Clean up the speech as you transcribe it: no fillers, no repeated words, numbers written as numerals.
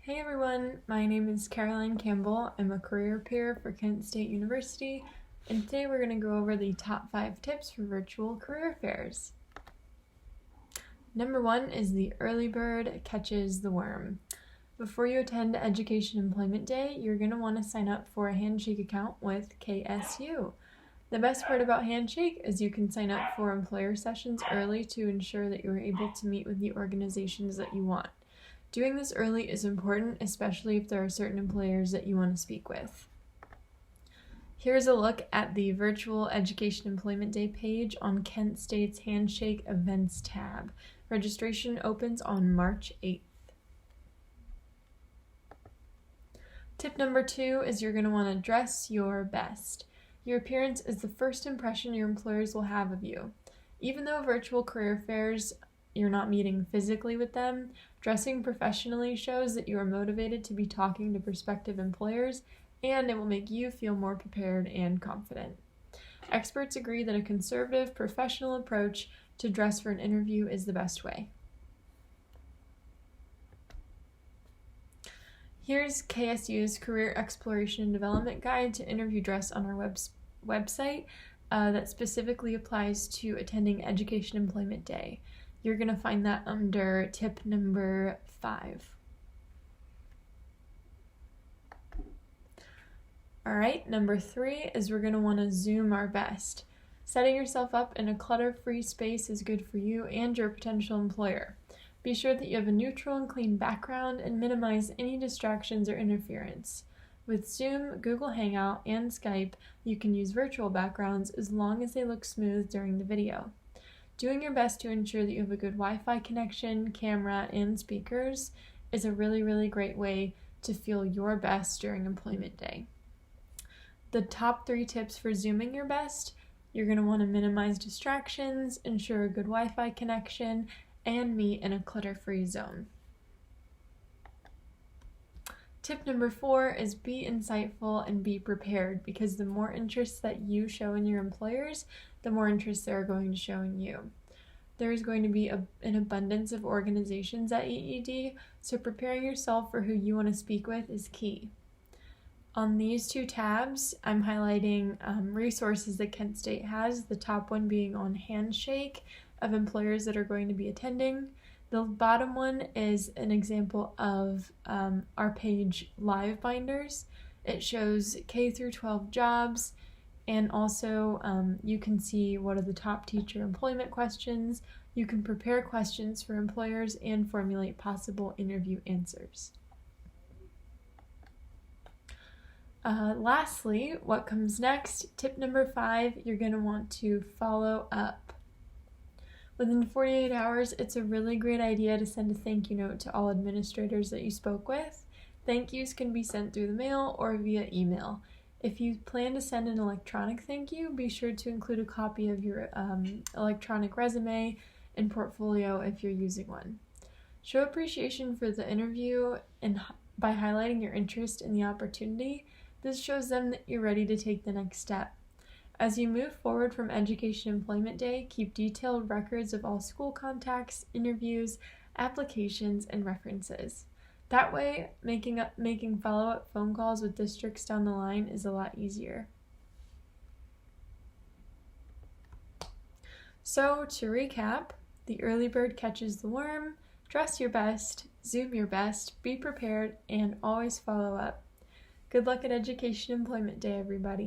Hey everyone, my name is Caroline Campbell. I'm a career peer for Kent State University, and today we're going to go over the top 5 tips for virtual career fairs. Number 1 is the early bird catches the worm. Before you attend Education Employment Day, you're going to want to sign up for a Handshake account with KSU. The best part about Handshake is you can sign up for employer sessions early to ensure that you're able to meet with the organizations that you want. Doing this early is important, especially if there are certain employers that you want to speak with. Here's a look at the Virtual Education Employment Day page on Kent State's Handshake Events tab. Registration opens on March 8th. Tip number 2 is you're going to want to dress your best. Your appearance is the first impression your employers will have of you. Even though virtual career fairs you're not meeting physically with them, dressing professionally shows that you are motivated to be talking to prospective employers, and it will make you feel more prepared and confident. Experts agree that a conservative, professional approach to dress for an interview is the best way. Here's KSU's Career Exploration and Development Guide to Interview Dress on our website that specifically applies to attending Education Employment Day. You're going to find that under tip number 5. Alright, number 3 is we're going to want to zoom our best. Setting yourself up in a clutter-free space is good for you and your potential employer. Be sure that you have a neutral and clean background and minimize any distractions or interference. With Zoom, Google Hangout, and Skype, you can use virtual backgrounds as long as they look smooth during the video. Doing your best to ensure that you have a good Wi-Fi connection, camera, and speakers is a really great way to feel your best during Employment Day. The top 3 tips for zooming your best: you're going to want to minimize distractions, ensure a good Wi-Fi connection, and meet in a clutter-free zone. Tip number 4 is be insightful and be prepared, because the more interest that you show in your employers, the more interest they're going to show in you. There is going to be an abundance of organizations at EED, so preparing yourself for who you want to speak with is key. On these 2 tabs, I'm highlighting resources that Kent State has, the top one being on Handshake of employers that are going to be attending. The bottom one is an example of our page Live Binders. It shows K through 12 jobs, and also you can see what are the top teacher employment questions. You can prepare questions for employers and formulate possible interview answers. Lastly, what comes next? Tip number 5, you're going to want to follow up. Within 48 hours, it's a really great idea to send a thank you note to all administrators that you spoke with. Thank yous can be sent through the mail or via email. If you plan to send an electronic thank you, be sure to include a copy of your electronic resume and portfolio if you're using one. Show appreciation for the interview and by highlighting your interest in the opportunity. This shows them that you're ready to take the next step. As you move forward from Education Employment Day, keep detailed records of all school contacts, interviews, applications, and references. That way, making follow-up phone calls with districts down the line is a lot easier. So, to recap, the early bird catches the worm, dress your best, zoom your best, be prepared, and always follow up. Good luck at Education Employment Day, everybody.